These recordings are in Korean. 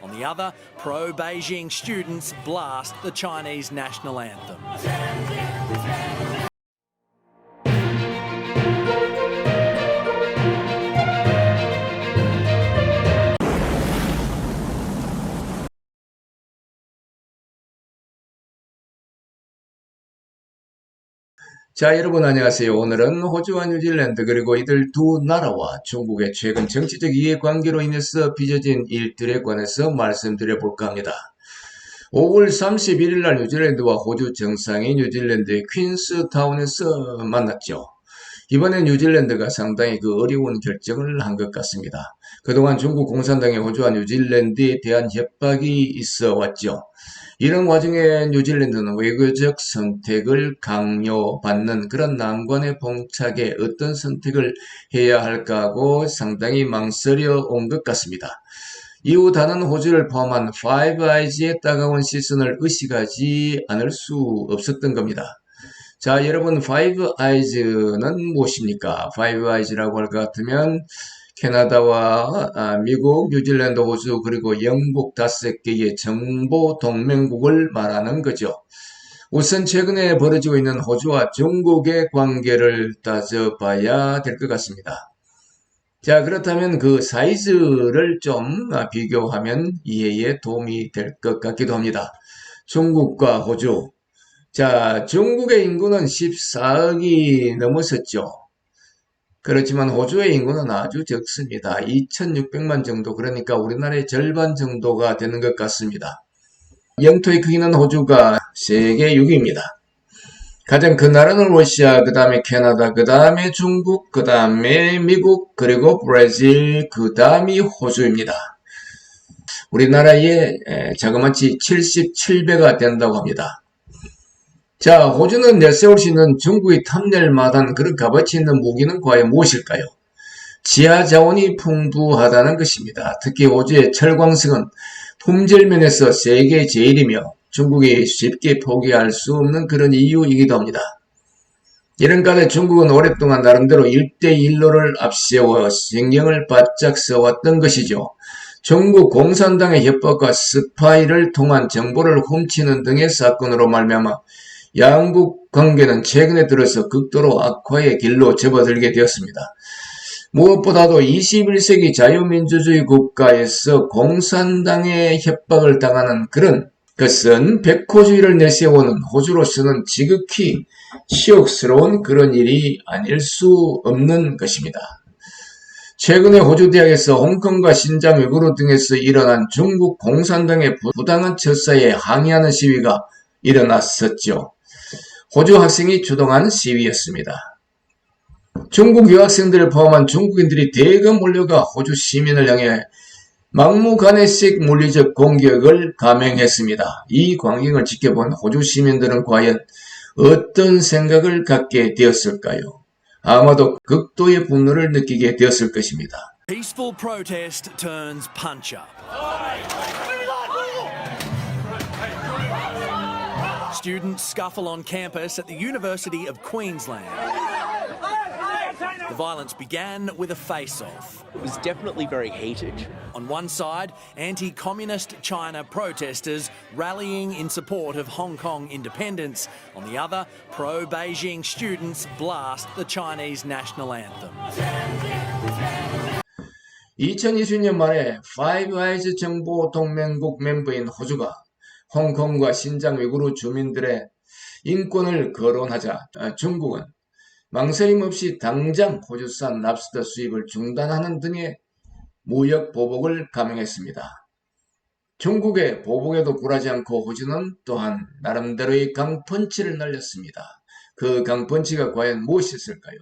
On the other, pro-Beijing students blast the Chinese national anthem. 자, 여러분 안녕하세요. 오늘은 호주와 뉴질랜드 그리고 이들 두 나라와 중국의 최근 정치적 이해관계로 인해서 빚어진 일들에 관해서 말씀드려 볼까 합니다. 5월 31일 날 뉴질랜드와 호주 정상이 뉴질랜드의 퀸스타운에서 만났죠. 이번에 뉴질랜드가 상당히 어려운 결정을 한 것 같습니다. 그동안 중국 공산당의 호주와 뉴질랜드에 대한 협박이 있어 왔죠. 이런 와중에 뉴질랜드는 외교적 선택을 강요받는 그런 난관에 봉착해 어떤 선택을 해야 할까 하고 상당히 망설여 온 것 같습니다. 이후 다른 호주를 포함한 파이브 아이즈의 따가운 시선을 의식하지 않을 수 없었던 겁니다. 자, 여러분, 파이브 아이즈는 무엇입니까? 파이브 아이즈라고 할 것 같으면 캐나다와 미국, 뉴질랜드, 호주, 그리고 영국 5개의 정보 동맹국을 말하는 거죠. 우선 최근에 벌어지고 있는 호주와 중국의 관계를 따져봐야 될 것 같습니다. 자, 그렇다면 그 사이즈를 좀 비교하면 이해에 도움이 될 것 같기도 합니다. 중국과 호주. 자, 중국의 인구는 14억이 넘었었죠. 그렇지만 호주의 인구는 아주 적습니다. 2,600만 정도, 그러니까 우리나라의 절반 정도가 되는 것 같습니다. 영토의 크기는 호주가 세계 6위입니다. 가장 큰 나라는 러시아, 그 다음에 캐나다, 그 다음에 중국, 그 다음에 미국, 그리고 브라질, 그 다음이 호주입니다. 우리나라의 자그마치 77배가 된다고 합니다. 자, 호주는 내세울 수 있는 중국이 탐낼 만한 그런 값어치 있는 무기는 과연 무엇일까요? 지하 자원이 풍부하다는 것입니다. 특히 호주의 철광석은 품질 면에서 세계 제일이며 중국이 쉽게 포기할 수 없는 그런 이유이기도 합니다. 이런 가운데 중국은 오랫동안 나름대로 1대1로를 앞세워 신경을 바짝 써왔던 것이죠. 중국 공산당의 협박과 스파이를 통한 정보를 훔치는 등의 사건으로 말미암아 양국 관계는 최근에 들어서 극도로 악화의 길로 접어들게 되었습니다. 무엇보다도 21세기 자유민주주의 국가에서 공산당의 협박을 당하는 그런 것은 백호주의를 내세우는 호주로서는 지극히 치욕스러운 그런 일이 아닐 수 없는 것입니다. 최근에 호주 대학에서 홍콩과 신장 위구르 등에서 일어난 중국 공산당의 부당한 처사에 항의하는 시위가 일어났었죠. 호주 학생이 주동한 시위였습니다. 중국 유학생들을 포함한 중국인들이 대거 몰려가 호주 시민을 향해 막무가내식 물리적 공격을 감행했습니다. 이 광경을 지켜본 호주 시민들은 과연 어떤 생각을 갖게 되었을까요? 아마도 극도의 분노를 느끼게 되었을 것입니다. Peaceful protest turns punch-up. Students scuffle on campus at the University of Queensland. The violence began with a face-off. It was definitely very heated. On one side, anti-communist China protesters rallying in support of Hong Kong independence. On the other, pro-Beijing students blast the Chinese national anthem. 2020년 말에 파이브 아이즈 정보 동맹국 멤버인 호주가 홍콩과 신장 위구르 주민들의 인권을 거론하자 중국은 망설임 없이 당장 호주산 랍스터 수입을 중단하는 등의 무역 보복을 감행했습니다. 중국의 보복에도 굴하지 않고 호주는 또한 나름대로의 강펀치를 날렸습니다. 그 강펀치가 과연 무엇이었을까요?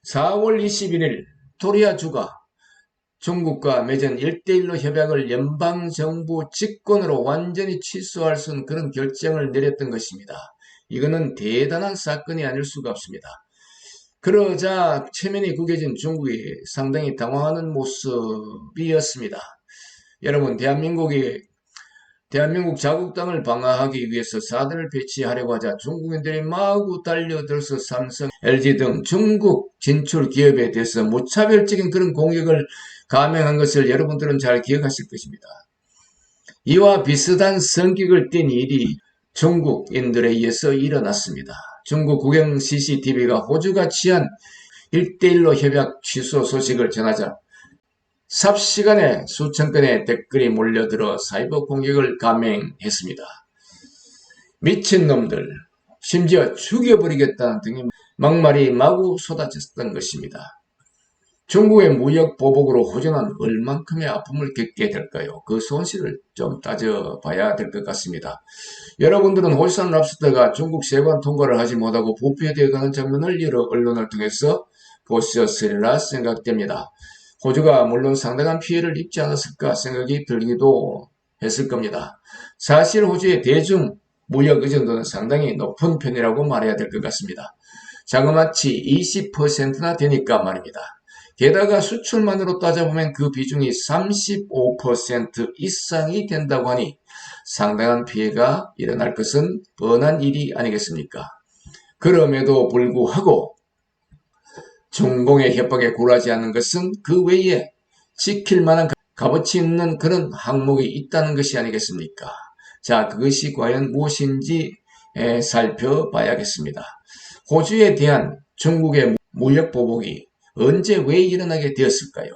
4월 21일 빅토리아주가 중국과 맺은 1대1로 협약을 연방정부 직권으로 완전히 취소할 수 있는 그런 결정을 내렸던 것입니다. 이거는 대단한 사건이 아닐 수가 없습니다. 그러자 체면이 구겨진 중국이 상당히 당황하는 모습이었습니다. 여러분, 대한민국 자국 땅을 방어하기 위해서 사드를 배치하려고 하자 중국인들이 마구 달려들어서 삼성, LG 등 중국 진출 기업에 대해서 무차별적인 그런 공격을 감행한 것을 여러분들은 잘 기억하실 것입니다. 이와 비슷한 성격을 띤 일이 중국인들에 의해서 일어났습니다. 중국 국영 CCTV가 호주가 취한 1대1로 협약 취소 소식을 전하자 삽시간에 수천 건의 댓글이 몰려들어 사이버 공격을 감행했습니다. 미친놈들, 심지어 죽여버리겠다는 등의 막말이 마구 쏟아졌던 것입니다. 중국의 무역 보복으로 호주는 얼만큼의 아픔을 겪게 될까요? 그 손실을 좀 따져봐야 될 것 같습니다. 여러분들은 호주산 랍스터가 중국 세관 통과를 하지 못하고 부패되어 가는 장면을 여러 언론을 통해서 보셨으리라 생각됩니다. 호주가 물론 상당한 피해를 입지 않았을까 생각이 들기도 했을 겁니다. 사실 호주의 대중 무역 의존도는 상당히 높은 편이라고 말해야 될 것 같습니다. 자그마치 20%나 되니까 말입니다. 게다가 수출만으로 따져보면 그 비중이 35% 이상이 된다고 하니 상당한 피해가 일어날 것은 뻔한 일이 아니겠습니까? 그럼에도 불구하고 중공의 협박에 굴하지 않는 것은 그 외에 지킬 만한 값어치 있는 그런 항목이 있다는 것이 아니겠습니까? 자, 그것이 과연 무엇인지 살펴봐야겠습니다. 호주에 대한 중국의 무역 보복이 언제 왜 일어나게 되었을까요?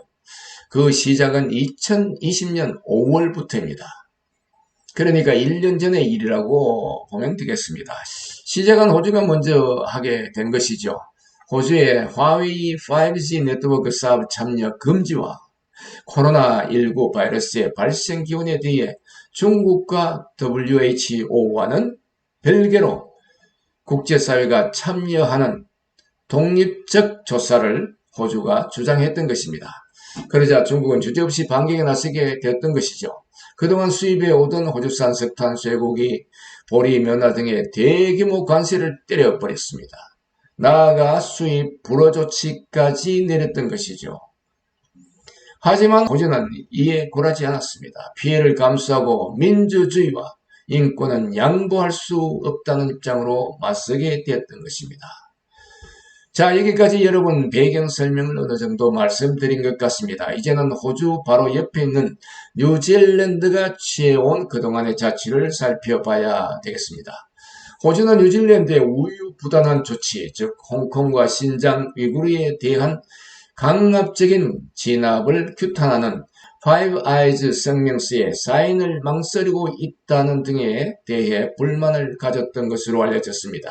그 시작은 2020년 5월부터입니다. 그러니까 1년 전의 일이라고 보면 되겠습니다. 시작은 호주가 먼저 하게 된 것이죠. 호주의 화웨이 5G 네트워크 사업 참여 금지와 코로나19 바이러스의 발생 기원에 대해 중국과 WHO와는 별개로 국제사회가 참여하는 독립적 조사를 호주가 주장했던 것입니다. 그러자 중국은 주저없이 반격에 나서게 되었던 것이죠. 그동안 수입해 오던 호주산 석탄, 쇠고기, 보리, 면화 등의 대규모 관세를 때려버렸습니다. 나아가 수입 불허 조치까지 내렸던 것이죠. 하지만 호주는 이에 굴하지 않았습니다. 피해를 감수하고 민주주의와 인권은 양보할 수 없다는 입장으로 맞서게 되었던 것입니다. 자, 여기까지 여러분 배경 설명을 어느 정도 말씀드린 것 같습니다. 이제는 호주 바로 옆에 있는 뉴질랜드가 취해온 그동안의 자취를 살펴봐야 되겠습니다. 호주는 뉴질랜드의 우유부단한 조치, 즉 홍콩과 신장 위구르에 대한 강압적인 진압을 규탄하는 Five Eyes 성명서에 사인을 망설이고 있다는 등에 대해 불만을 가졌던 것으로 알려졌습니다.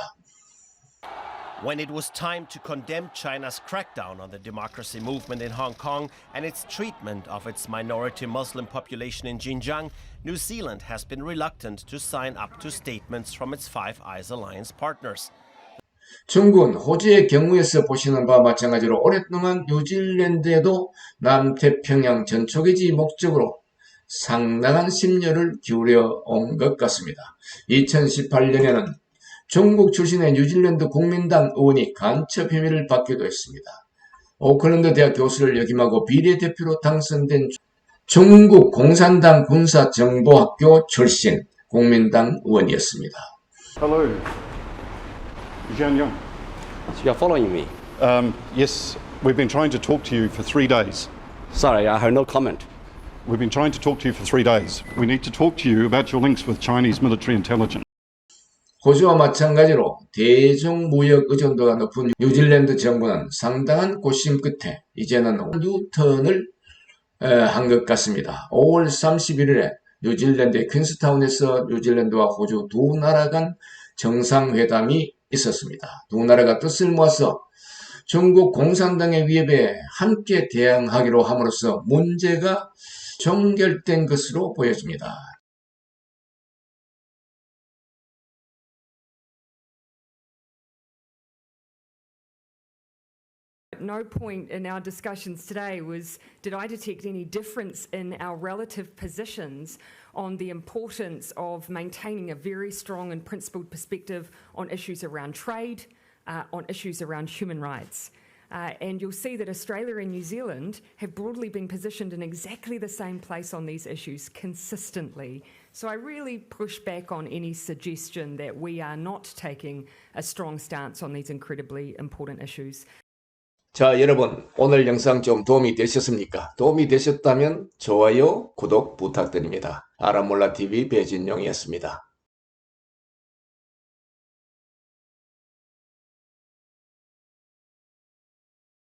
When it was time to condemn China's crackdown on the democracy movement in Hong Kong and its treatment of its minority Muslim population in Xinjiang, New Zealand has been reluctant to sign up to statements from its Five Eyes Alliance partners. 중국은 호주의 경우에서 보시는 바와 마찬가지로 오랫동안 뉴질랜드에도 남태평양 전초기지 목적으로 상당한 심려를 기울여 온 것 같습니다. 2018년에는 중국 출신의 뉴질랜드 국민당 의원이 간첩 혐의를 받기도 했습니다. 오클랜드 대학 교수를 역임하고 비례대표로 당선된 중국 공산당 군사정보학교 출신 국민당 의원이었습니다. Hello, Zhang Yang. So you're following me? Yes, we've been trying to talk to you for 3 days. Sorry, I have no comment. We've been trying to talk to you for 3 days. We need to talk to you about your links with Chinese military intelligence. 호주와 마찬가지로 대중무역 의존도가 높은 뉴질랜드 정부는 상당한 고심 끝에 이제는 뉴턴을 한 것 같습니다. 5월 31일에 뉴질랜드의 퀸스타운에서 뉴질랜드와 호주 두 나라 간 정상회담이 있었습니다. 두 나라가 뜻을 모아서 중국 공산당의 위협에 함께 대항하기로 함으로써 문제가 종결된 것으로 보여집니다. At no point in our discussions today did I detect any difference in our relative positions on the importance of maintaining a very strong and principled perspective on issues around trade, on issues around human rights. And you'll see that Australia and New Zealand have broadly been positioned in exactly the same place on these issues consistently. So I really push back on any suggestion that we are not taking a strong stance on these incredibly important issues. 자, 여러분, 오늘 영상 좀 도움이 되셨습니까? 도움이 되셨다면 좋아요, 구독 부탁드립니다. 알아몰라TV 배진용이었습니다.